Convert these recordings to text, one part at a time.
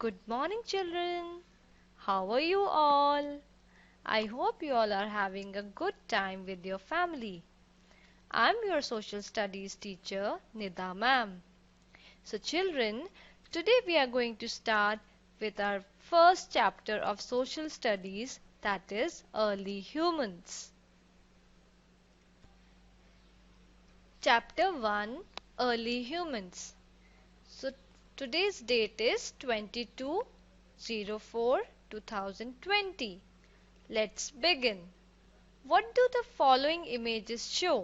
Good morning, children. How are you all? I hope you all are having a good time with your family. I'm your social studies teacher, Nida ma'am. So, children, today we are going to start with our first chapter of social studies, that is early humans. Chapter 1, Early Humans. So, today's date is 22/04/2020. Let's begin. What do the following images show?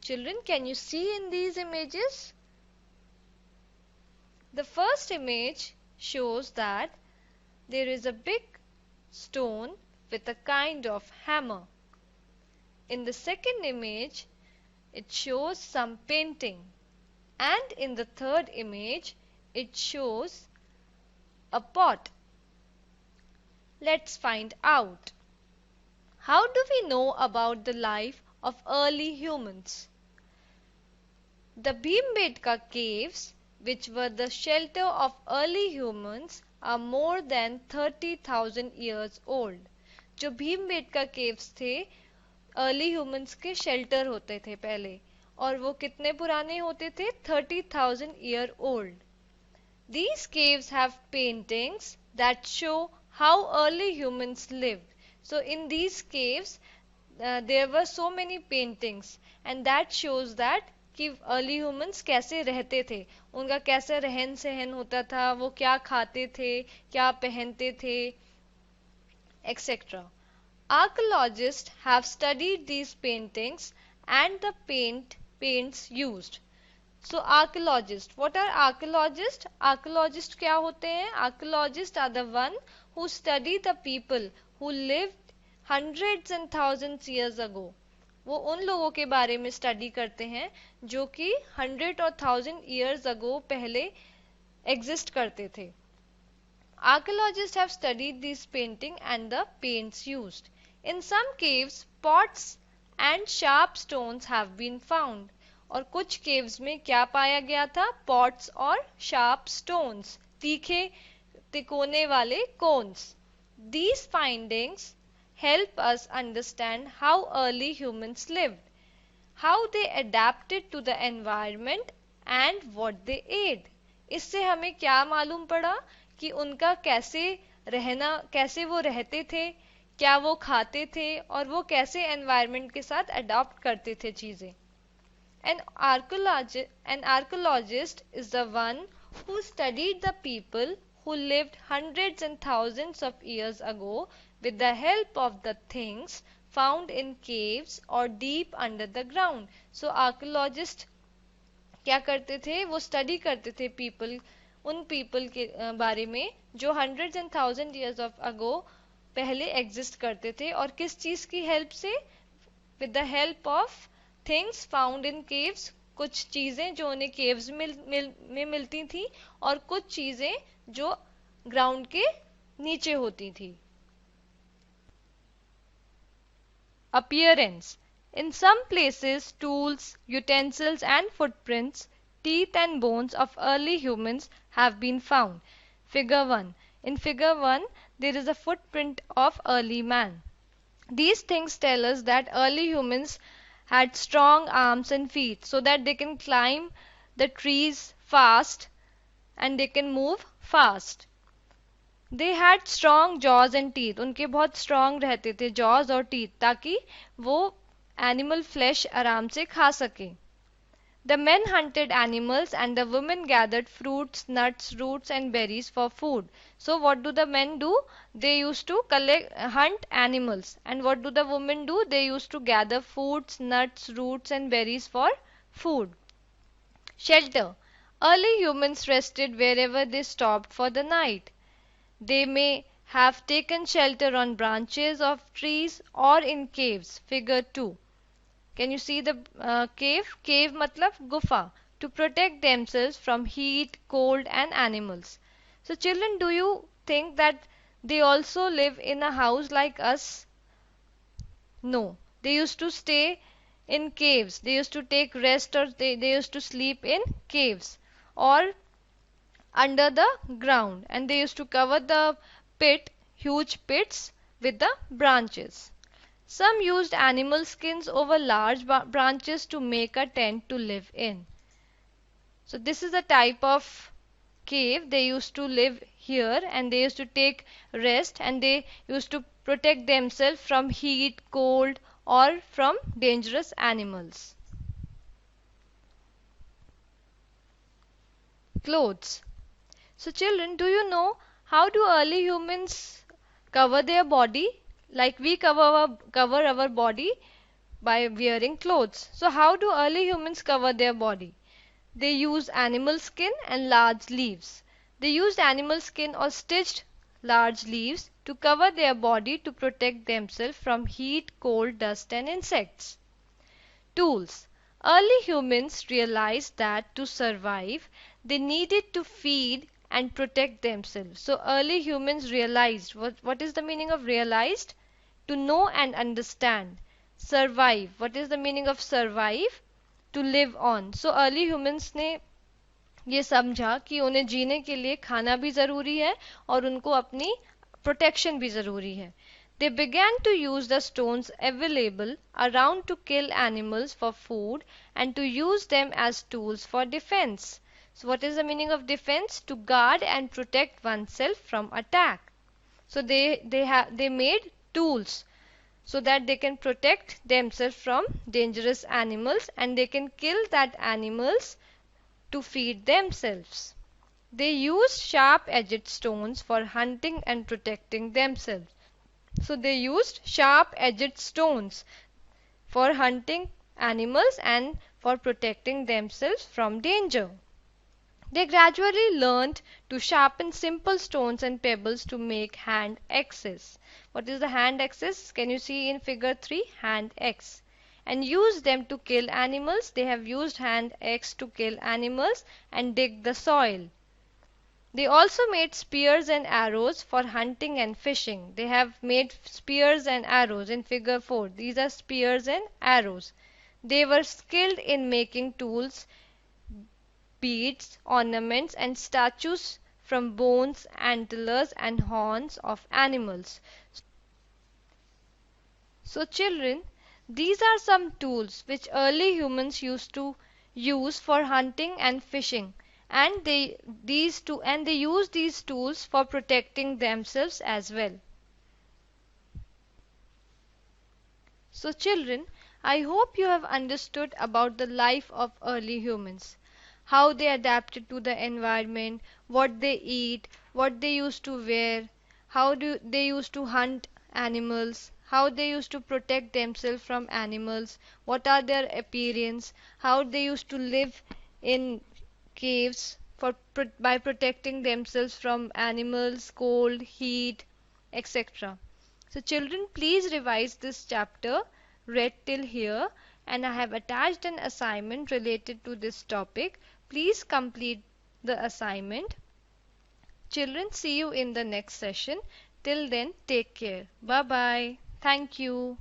Children, can you see in these images? The first image shows that there is a big stone with a kind of hammer. In the second image, it shows some painting. And in the third image, it shows a pot. Let's find out. How do we know about the life of early humans? The Bhimbetka caves, which were the shelter of early humans, are more than 30,000 years old. जो Bhimbetka caves थे, early humans के shelter होते थे पहले, और वो कितने पुराने होते थे? 30,000 year old. These caves have paintings that show how early humans lived. So in these caves, there were so many paintings, and that shows that कि अर्ली ह्यूमंस कैसे रहते थे, उनका कैसे रहन सहन होता था, वो क्या खाते थे, क्या पहनते थे, etc. Archaeologists have studied these paintings and the paints used. So archaeologists, what are archaeologists? Archaeologists क्या होते हैं? Archaeologists are the one who study the people who lived hundreds and thousands years ago. वो उन लोगों के बारे में study करते हैं जो कि 100 और 1000 years ago पहले एग्जिस्ट करते थे. Archaeologists have studied these painting and the paints used. In some caves, pots and sharp stones have been found. और कुछ caves में क्या पाया गया था? Pots और sharp stones, तीखे तिकोने वाले cones. These findings help us understand how early humans lived, how they adapted to the environment and what they ate. इससे हमें क्या मालूम पड़ा कि उनका कैसे रहना, कैसे वो रहते थे, क्या वो खाते थे और वो कैसे एनवायरनमेंट के साथ अडॉप्ट करते थे चीज़ें. An archaeologist is the one who studied the people who lived hundreds and thousands of years ago with the help of the things found in caves or deep under the ground. So archaeologists क्या करते थे? वो study करते थे उन people के बारे में जो hundreds and thousands years of ago पहले एग्जिस्ट करते थे, और किस चीज की हेल्प से? With the help of things found in caves, कुछ चीजें जो उन्हें केव्स में मिलती थी और कुछ चीजें जो ग्राउंड के नीचे होती थी. Appearance. In some places, tools, utensils and footprints, teeth and bones of early humans have been found. Figure 1. In figure 1, there is a footprint of early man. These things tell us that early humans had strong arms and feet so that they can climb the trees fast and they can move fast. They had strong jaws and teeth. उनके बहुत strong रहते थे jaws और teeth, ताकि वो animal flesh आराम से खा सके. The men hunted animals and the women gathered fruits, nuts, roots and berries for food. So what do the men do? They used to hunt animals. And what do the women do? They used to gather fruits, nuts, roots and berries for food. Shelter. Early humans rested wherever they stopped for the night. They may have taken shelter on branches of trees or in caves. Figure 2. Can you see the cave? Cave matlab gufa. To protect themselves from heat, cold and animals. So children, do you think that they also live in a house like us? No. They used to stay in caves. They used to take rest, or they used to sleep in caves. Or under the ground, and they used to cover the huge pits with the branches. Some used animal skins over large branches to make a tent to live in. So this is a type of cave. They used to live here and they used to take rest, and they used to protect themselves from heat, cold, or from dangerous animals. Clothes. So children, do you know how do early humans cover their body? Like we cover our body by wearing clothes. So how do early humans cover their body? They use animal skin and large leaves. They used animal skin or stitched large leaves to cover their body to protect themselves from heat, cold, dust, and insects. Tools. Early humans realized that to survive, they needed to feed and protect themselves. So early humans realized, what is the meaning of realized? To know and understand. Survive. What is the meaning of survive? To live on. So early humans ने ये समझा कि उन्हें जीने के लिए खाना भी ज़रूरी है और उनको अपनी प्रोटेक्शन भी ज़रूरी है. They began to use the stones available around to kill animals for food and to use them as tools for defense. So what is the meaning of defense? To guard and protect oneself from attack. So they made tools so that they can protect themselves from dangerous animals, and they can kill that animals to feed themselves. They used sharp-edged stones for hunting and protecting themselves. So they used sharp-edged stones for hunting animals and for protecting themselves from danger. They gradually learned to sharpen simple stones and pebbles to make hand axes. What is the hand axes? Can you see in figure 3? Hand axe. And use them to kill animals. They have used hand axe to kill animals and dig the soil. They also made spears and arrows for hunting and fishing. They have made spears and arrows in figure 4. These are spears and arrows. They were skilled in making tools, beads, ornaments, and statues from bones, antlers, and horns of animals. So children, these are some tools which early humans used to use for hunting and fishing, and they use these tools for protecting themselves as well. So children, I hope you have understood about the life of early humans, how they adapted to the environment, what they eat, what they used to wear, how they used to hunt animals, how they used to protect themselves from animals, what are their appearance, how they used to live in caves by protecting themselves from animals, cold, heat, etc. So children, please revise this chapter read till here, and I have attached an assignment related to this topic. Please complete the assignment. Children, see you in the next session. Till then, take care. Bye bye. Thank you.